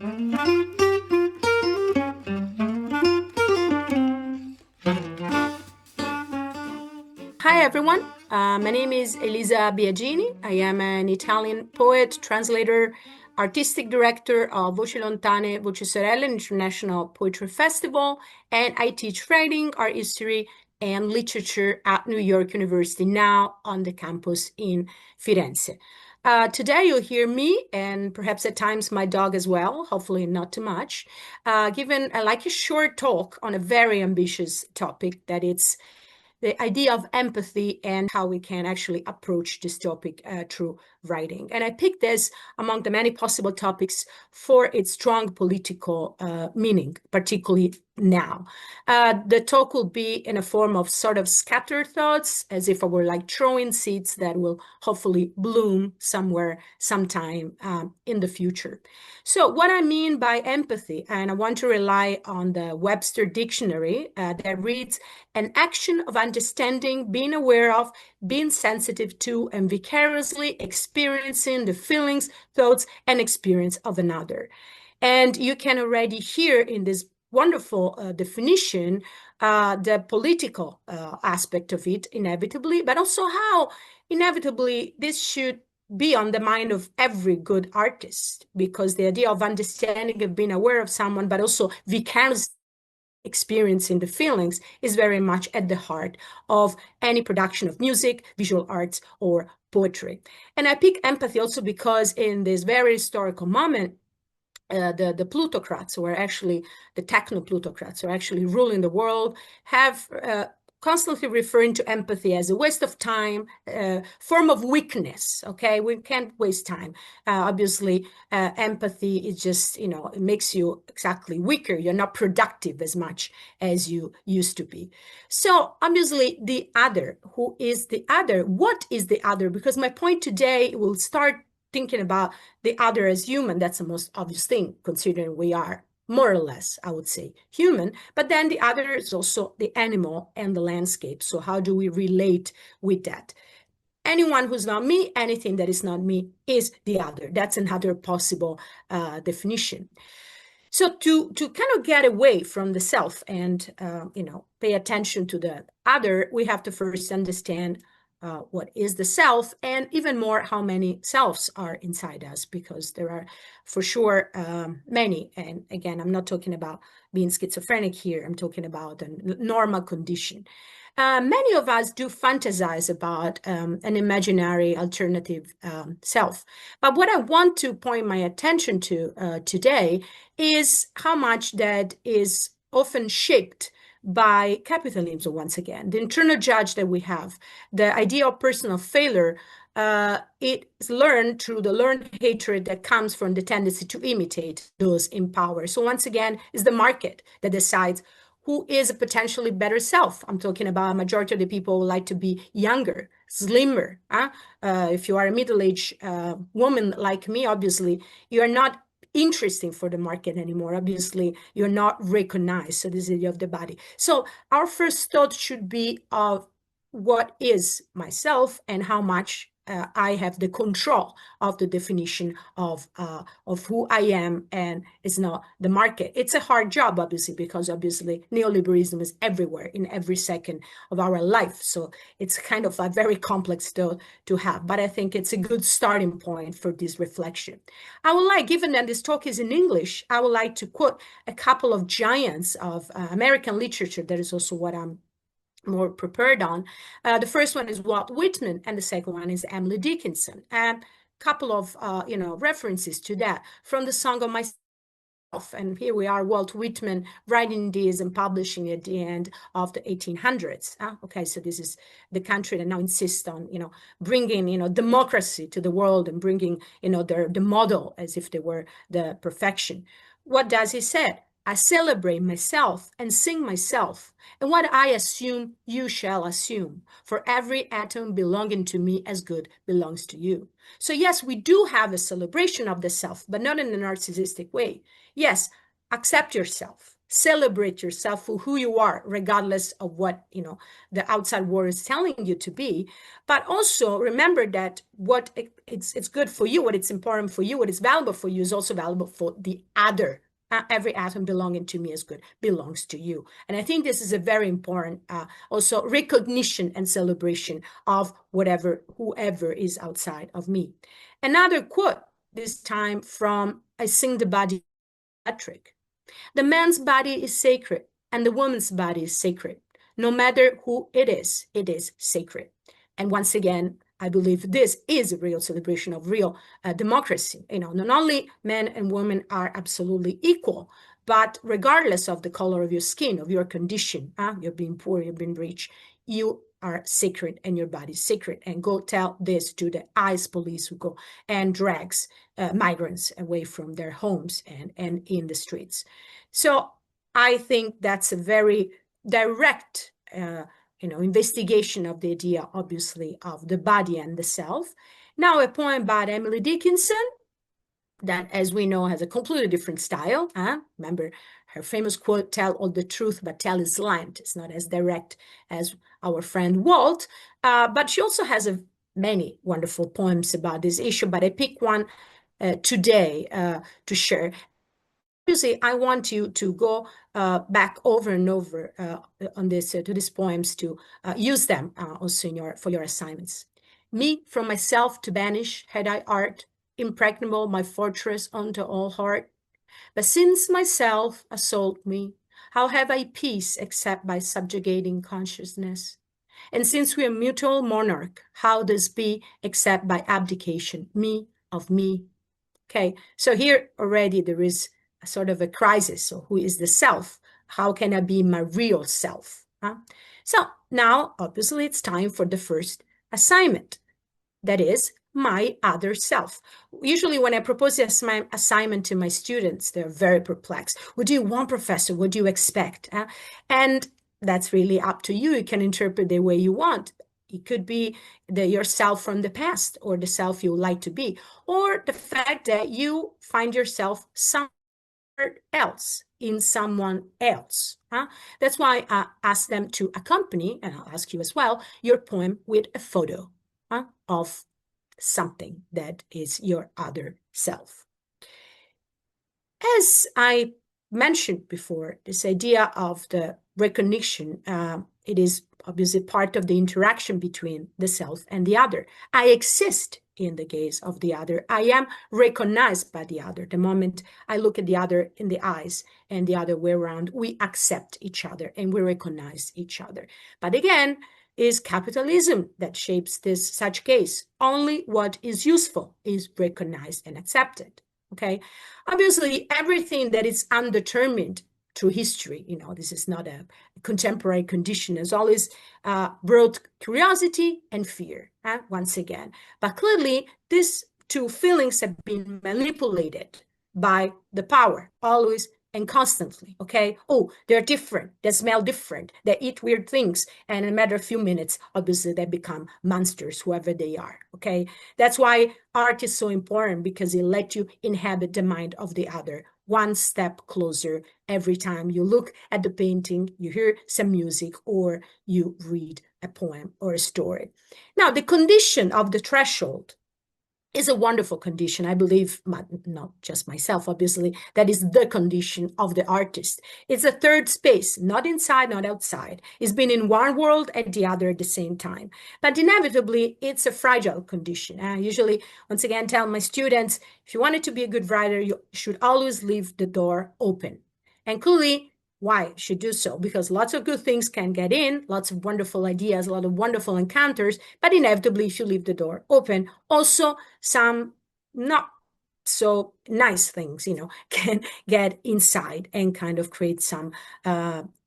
Hi, everyone. My name is Elisa Biagini. I am an Italian poet, translator, artistic director of Voci Lontane, Voci Sorelle International Poetry Festival, and I teach writing, art history, and literature at New York University, now on the campus in Firenze. Today, you'll hear me and perhaps at times my dog as well, hopefully not too much, given like a short talk on a very ambitious topic that it's the idea of empathy and how we can actually approach this topic through writing. And I picked this among the many possible topics for its strong political meaning, particularly now. The talk will be in a form of sort of scattered thoughts, as if I were like throwing seeds that will hopefully bloom somewhere, sometime in the future. So what I mean by empathy, and I want to rely on the Webster Dictionary that reads, an action of understanding, being aware of, being sensitive to, and vicariously experiencing the feelings, thoughts, and experience of another. And you can already hear in this wonderful definition the political aspect of it, inevitably, but also how inevitably this should be on the mind of every good artist, because the idea of understanding, of being aware of someone, but also vicariously experiencing the feelings is very much at the heart of any production of music, visual arts, or poetry. And I pick empathy also because in this very historical moment, the plutocrats, or actually the techno-plutocrats, who are actually ruling the world, have constantly referring to empathy as a waste of time, form of weakness. Okay, we can't waste time. Obviously, empathy is just, it makes you exactly weaker. You're not productive as much as you used to be. So obviously, the other, who is the other? What is the other? Because my point today will start thinking about the other as human. That's the most obvious thing, considering we are more or less, I would say, human. But then the other is also the animal and the landscape. So how do we relate with that? Anyone who's not me, anything that is not me is the other. That's another possible definition. So to kind of get away from the self and pay attention to the other, we have to first understand what is the self, and even more, how many selves are inside us, because there are for sure many. And again, I'm not talking about being schizophrenic here. I'm talking about a normal condition. Many of us do fantasize about an imaginary alternative self. But what I want to point my attention to today is how much that is often shaped by capitalism. Once again, the internal judge that we have, the idea of personal failure, it is learned through the learned hatred that comes from the tendency to imitate those in power. So once again, it's the market that decides who is a potentially better self. I'm talking about a majority of the people who like to be younger, slimmer. If you are a middle-aged woman like me, obviously, you are not interesting for the market anymore. Obviously, you're not recognized. So this is of the body. So our first thought should be of what is myself and how much I have the control of the definition of who I am, and it's not the market. It's a hard job, obviously, because obviously neoliberalism is everywhere in every second of our life. So it's kind of a very complex to have, but I think it's a good starting point for this reflection. I would like, given that this talk is in English, I would like to quote a couple of giants of American literature. That is also what I'm more prepared on. The first one is Walt Whitman, and the second one is Emily Dickinson. And a couple of references to that from the Song of Myself. And here we are, Walt Whitman writing this and publishing it at the end of the 1800s. Okay, so this is the country that now insists on, bringing, democracy to the world and bringing, the model as if they were the perfection. What does he say? I celebrate myself and sing myself, and what I assume, you shall assume. For every atom belonging to me as good belongs to you. So yes, we do have a celebration of the self, but not in a narcissistic way. Yes, accept yourself, celebrate yourself for who you are, regardless of what, the outside world is telling you to be. But also remember that what it's good for you, what it's important for you, what is valuable for you is also valuable for the other. Every atom belonging to me is good, belongs to you. And I think this is a very important also recognition and celebration of whoever is outside of me. Another quote, this time from I Sing the Body Metric. The man's body is sacred and the woman's body is sacred. No matter who it is sacred. And once again, I believe this is a real celebration of real democracy. Not only men and women are absolutely equal, but regardless of the color of your skin, of your condition, you're being poor, you're being rich, you are sacred and your body is sacred. And go tell this to the ICE police who go and drags migrants away from their homes and in the streets. So I think that's a very direct investigation of the idea, obviously, of the body and the self. Now, a poem by Emily Dickinson that, as we know, has a completely different style. Remember her famous quote, "Tell all the truth, but tell is slant." It's not as direct as our friend Walt, but she also has many wonderful poems about this issue, but I pick one today to share. Obviously, I want you to go back over and over on this to these poems to use them also for your assignments. Me from myself to banish, had I art, impregnable my fortress unto all heart. But since myself assault me, how have I peace except by subjugating consciousness? And since we are mutual monarch, how does be except by abdication, me of me? Okay, so here already there is a sort of a crisis. So who is the self? How can I be my real self? So now, obviously, it's time for the first assignment. That is my other self. Usually when I propose this assignment to my students, they're very perplexed. What do you want, professor? What do you expect? And that's really up to you. You can interpret the way you want. It could be yourself from the past or the self you would like to be, or the fact that you find yourself somewhere else in someone else. That's why I ask them to accompany, and I'll ask you as well, your poem with a photo of something that is your other self. As I mentioned before, this idea of the recognition, it is obviously part of the interaction between the self and the other. I exist in the gaze of the other. I am recognized by the other. The moment I look at the other in the eyes and the other way around, we accept each other and we recognize each other. But again, is capitalism that shapes this such case. Only what is useful is recognized and accepted. Okay, obviously everything that is undetermined through history, this is not a contemporary condition, has always brought curiosity and fear, once again. But clearly, these two feelings have been manipulated by the power, always and constantly, okay? Oh, they're different, they smell different, they eat weird things, and in a matter of few minutes, obviously they become monsters, whoever they are, okay? That's why art is so important, because it lets you inhabit the mind of the other, one step closer every time you look at the painting, you hear some music, or you read a poem or a story. Now, the condition of the threshold is a wonderful condition. I believe, not just myself, obviously, that is the condition of the artist. It's a third space, not inside, not outside. It's been in one world and the other at the same time. But inevitably, it's a fragile condition. I usually, once again, tell my students, if you wanted to be a good writer, you should always leave the door open. And clearly, why should do so? Because lots of good things can get in, lots of wonderful ideas, a lot of wonderful encounters, but inevitably, if you leave the door open, also some not so nice things, can get inside and kind of create some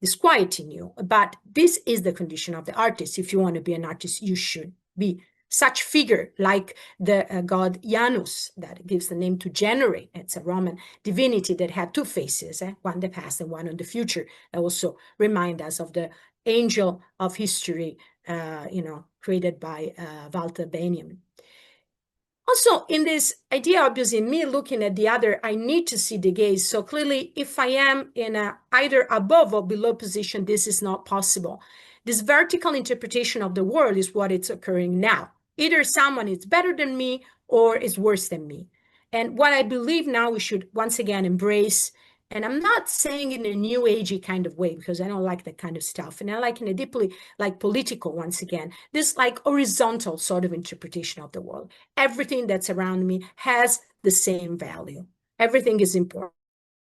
disquiet in you. But this is the condition of the artist. If you want to be an artist, you should be such figure like the god Janus, that gives the name to generate. It's a Roman divinity that had two faces, one the past and one on the future. That also remind us of the angel of history, created by Walter Benjamin. Also, in this idea, obviously, me looking at the other, I need to see the gaze. So clearly, if I am in a either above or below position, this is not possible. This vertical interpretation of the world is what is occurring now. Either someone is better than me or is worse than me. And what I believe now we should once again embrace, and I'm not saying in a new agey kind of way, because I don't like that kind of stuff. And I like in a deeply like political, once again, this like horizontal sort of interpretation of the world. Everything that's around me has the same value. Everything is important.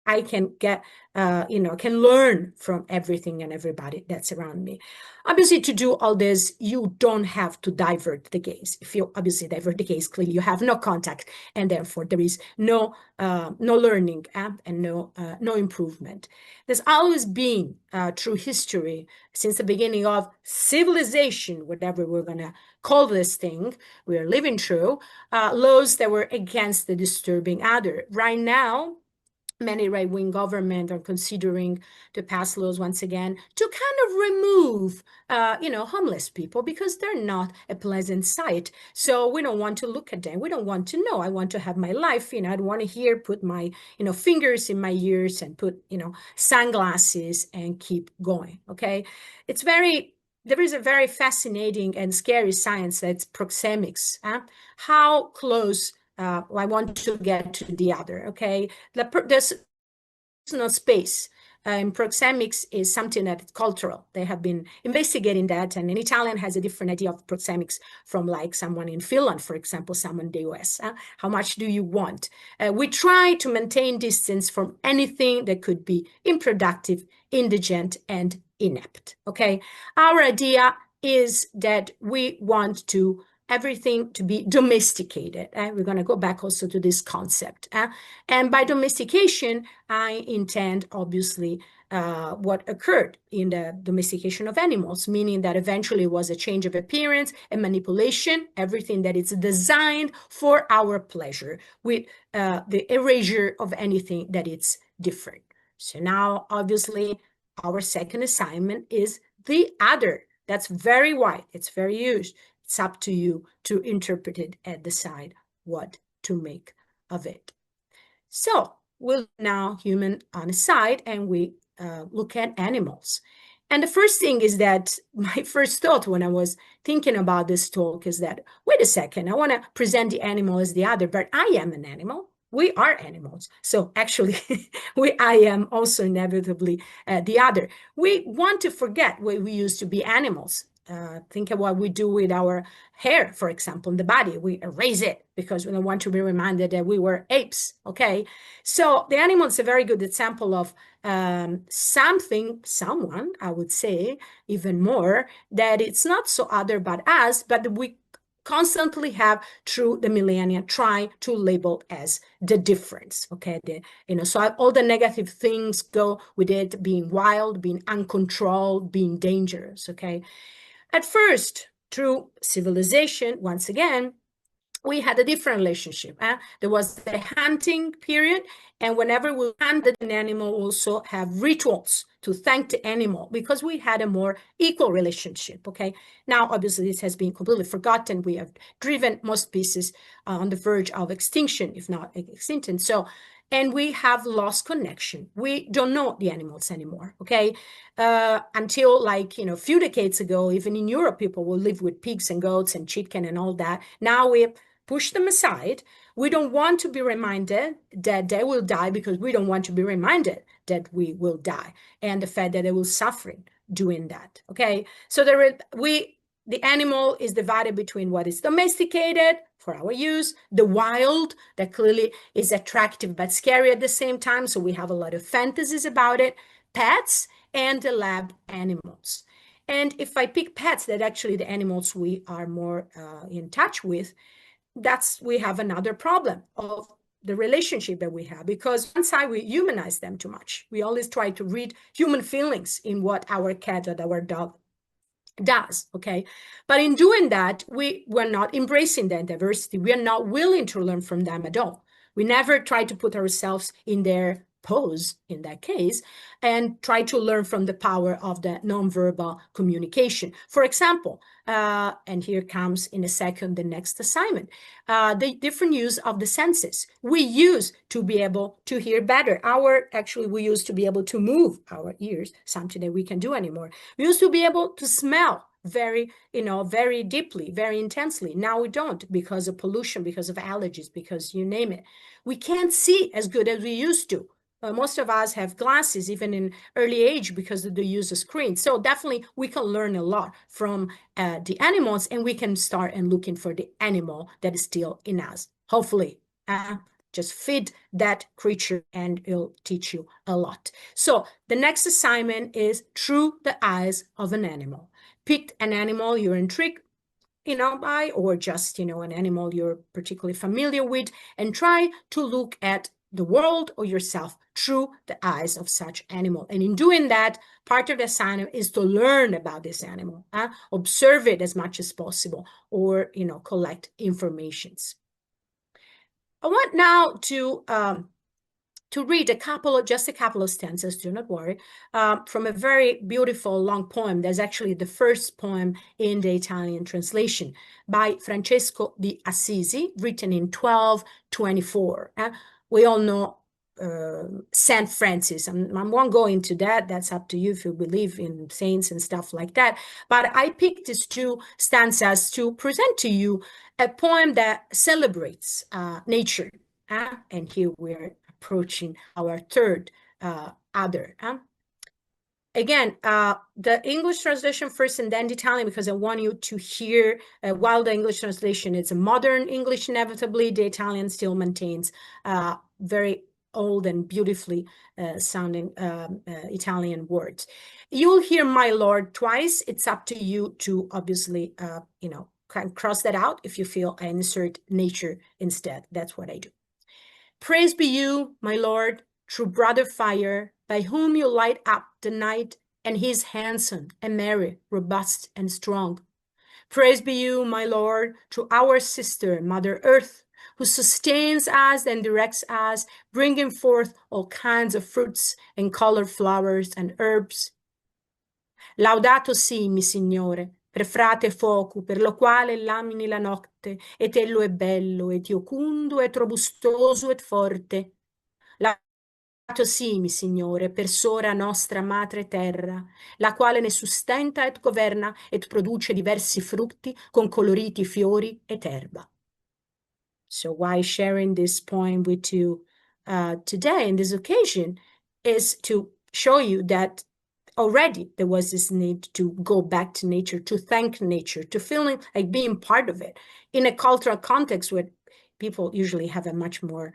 I can get, can learn from everything and everybody that's around me. Obviously, to do all this, you don't have to divert the gaze. If you obviously divert the gaze, clearly you have no contact, and therefore there is no learning and no improvement. There's always been through history, since the beginning of civilization, whatever we're gonna call this thing we're living through, laws that were against the disturbing other. Right now, many right-wing governments are considering to pass laws once again to kind of remove, homeless people, because they're not a pleasant sight. So we don't want to look at them. We don't want to know. I want to have my life. I don't want to hear, put my, fingers in my ears and put, sunglasses and keep going. Okay. There is a very fascinating and scary science that's proxemics. How close I want to get to the other, okay? There's no space. And proxemics is something that is cultural. They have been investigating that, and an Italian has a different idea of proxemics from like someone in Finland, for example, someone in the US. How much do you want? We try to maintain distance from anything that could be unproductive, indigent, and inept, okay? Our idea is that we want to everything to be domesticated. We're going to go back also to this concept. And by domestication, I intend, obviously, what occurred in the domestication of animals, meaning that eventually it was a change of appearance, a manipulation, everything that is designed for our pleasure, with the erasure of anything that is different. So now, obviously, our second assignment is the other. That's very wide. It's very huge. It's up to you to interpret it and decide what to make of it. So we'll now human on a side, and we look at animals. And the first thing is that my first thought when I was thinking about this talk is that, wait a second, I want to present the animal as the other, but I am an animal. We are animals. So actually, I am also inevitably the other. We want to forget what we used to be animals. Think of what we do with our hair, for example, in the body. We erase it because we don't want to be reminded that we were apes, okay? So the animal is a very good example of someone, I would say, even more, that it's not so other but us, but we constantly have through the millennia try to label as the difference, okay? So all the negative things go with it being wild, being uncontrolled, being dangerous, okay? At first, through civilization, once again, we had a different relationship. There was the hunting period, and whenever we hunted an animal, we also have rituals to thank the animal, because we had a more equal relationship, okay? Now, obviously, this has been completely forgotten. We have driven most species on the verge of extinction, if not extinct. And we have lost connection. We don't know the animals anymore, okay? Until like, a few decades ago, even in Europe, people will live with pigs and goats and chicken and all that. Now we push them aside. We don't want to be reminded that they will die, because we don't want to be reminded that we will die, and the fact that they will suffer doing that, okay? So the animal is divided between what is domesticated for our use, the wild, that clearly is attractive but scary at the same time, so we have a lot of fantasies about it, pets, and the lab animals. And if I pick pets, that actually the animals we are more in touch with, we have another problem of the relationship that we have, because one side we humanize them too much. We always try to read human feelings in what our cat or our dog does, okay? But in doing that, we're not embracing their diversity. We are not willing to learn from them at all. We never try to put ourselves in their pose in that case, and try to learn from the power of the nonverbal communication. For example, and here comes in a second the next assignment, the different use of the senses. We used to be able to hear better. Actually, we used to be able to move our ears, something that we can do anymore. We used to be able to smell very deeply, very intensely. Now we don't, because of pollution, because of allergies, because you name it. We can't see as good as we used to. Most of us have glasses, even in early age, because of the use of screens. So definitely we can learn a lot from the animals, and we can start and looking for the animal that is still in us. Hopefully, just feed that creature and it'll teach you a lot. So the next assignment is through the eyes of an animal. Pick an animal you're intrigued by, or just an animal you're particularly familiar with, and try to look at the world or yourself through the eyes of such animal. And in doing that, part of the assignment is to learn about this animal, observe it as much as possible, or collect informations. I want now to read just a couple of stanzas, do not worry, from a very beautiful long poem. That's actually the first poem in the Italian translation by Francesco di Assisi, written in 1224. We all know Saint Francis. I won't go into that. That's up to you if you believe in saints and stuff like that. But I picked these two stanzas to present to you a poem that celebrates nature. And here we're approaching our third other. Again, the English translation first and then the Italian, because I want you to hear, while the English translation is a modern English, inevitably, the Italian still maintains very old and beautifully sounding Italian words. You'll hear my lord twice. It's up to you to obviously, cross that out if you feel I insert nature instead. That's what I do. Praise be you, my lord, true brother fire, by whom you light up the night, and he is handsome and merry, robust and strong. Praise be you, my lord, to our sister, Mother Earth, who sustains us and directs us, bringing forth all kinds of fruits and colored flowers and herbs. Laudato sii, mi signore, per frate focu, per lo quale lamini la notte, et ello è bello, et iocundo, et robustoso, et forte. Laudato sii, mi signore, per sora nostra madre terra, la quale ne sustenta et governa, et produce diversi frutti con coloriti fiori et erba. So why sharing this poem with you today in this occasion is to show you that already there was this need to go back to nature, to thank nature, to feeling like being part of it in a cultural context where people usually have a much more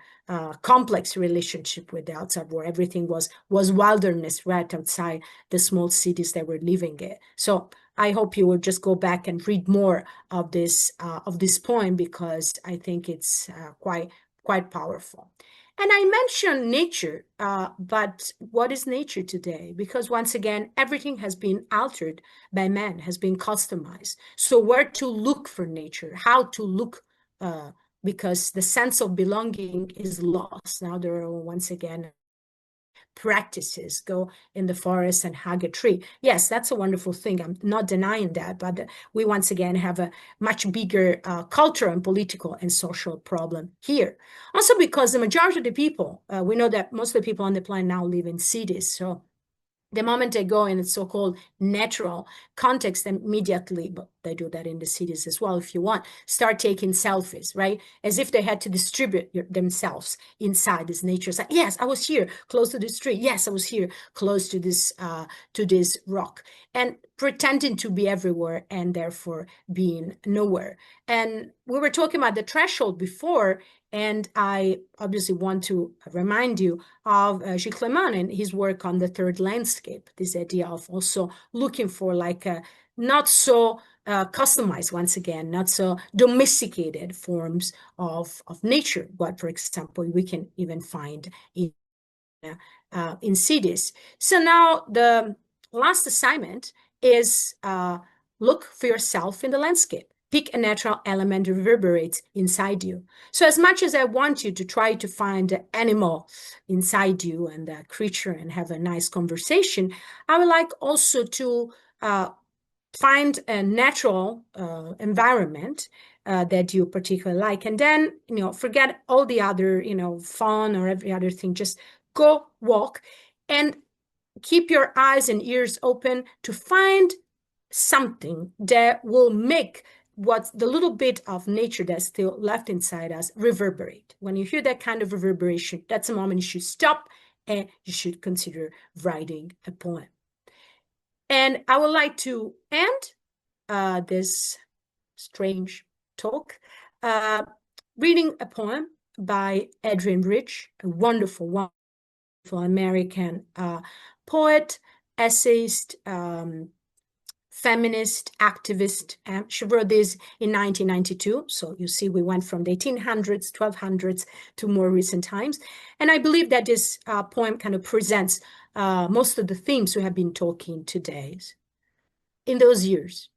complex relationship with the outside, where everything was wilderness right outside the small cities that were living it. So I hope you will just go back and read more of this poem, because I think it's quite powerful. And I mentioned nature, but what is nature today? Because once again, everything has been altered by man, has been customized. So where to look for nature, how to look, because the sense of belonging is lost. Now there are once again practices, go in the forest and hug a tree. Yes, that's a wonderful thing. I'm not denying that, but we once again have a much bigger cultural and political and social problem here. Also because the majority of the people, we know that most of the people on the planet now live in cities. So the moment they go in a so-called natural context, immediately, but they do that in the cities as well, if you want, start taking selfies, right? As if they had to distribute themselves inside this nature. It's like, yes, I was here close to this tree. Yes, I was here close to this rock, and pretending to be everywhere and therefore being nowhere. And we were talking about the threshold before, and I obviously want to remind you of Gilles Clement and his work on the third landscape, this idea of also looking for like a not so customized, once again, not so domesticated forms of nature, what, for example, we can even find in cities. So now the last assignment is look for yourself in the landscape. pick a natural element that reverberates inside you. So as much as I want you to try to find the animal inside you and the creature and have a nice conversation, I would like also to find a natural environment that you particularly like, and then forget all the other fun or every other thing. Just go walk and keep your eyes and ears open to find something that will make what's the little bit of nature that's still left inside us reverberate. When you hear that kind of reverberation, that's a moment you should stop and you should consider writing a poem. And I would like to end this strange talk reading a poem by Adrienne Rich, a wonderful, wonderful American poet, essayist, feminist, activist. She wrote this in 1992. So you see, we went from the 1800s, 1200s to more recent times. And I believe that this poem kind of presents most of the themes we have been talking today. In those years,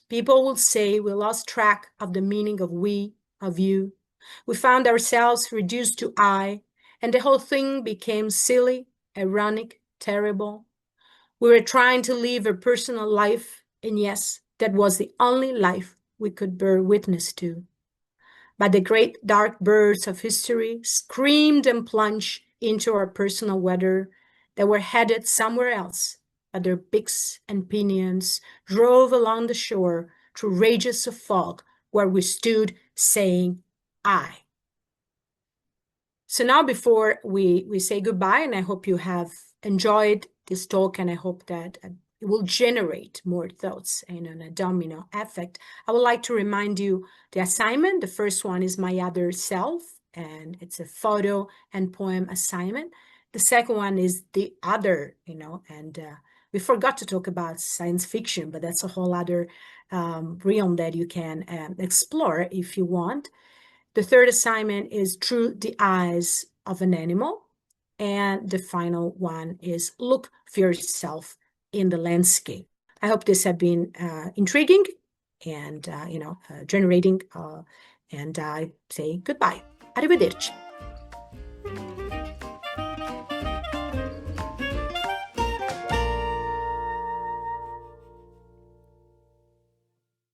people will say we lost track of the meaning of we, of you. We found ourselves reduced to I, and the whole thing became silly, ironic, terrible. We were trying to live a personal life, and yes, that was the only life we could bear witness to. But the great dark birds of history screamed and plunged into our personal weather that were headed somewhere else, but their beaks and pinions drove along the shore through rages of fog where we stood saying, I. So now before we say goodbye, and I hope you have enjoyed this talk, and I hope that it will generate more thoughts and a domino effect, I would like to remind you the assignment. The first one is My Other Self, and it's a photo and poem assignment. The second one is The Other, and we forgot to talk about science fiction, but that's a whole other realm that you can explore if you want. The third assignment is Through the Eyes of an Animal. And the final one is Look for Yourself in the Landscape. I hope this has been intriguing and, generating. And I say goodbye. Arrivederci.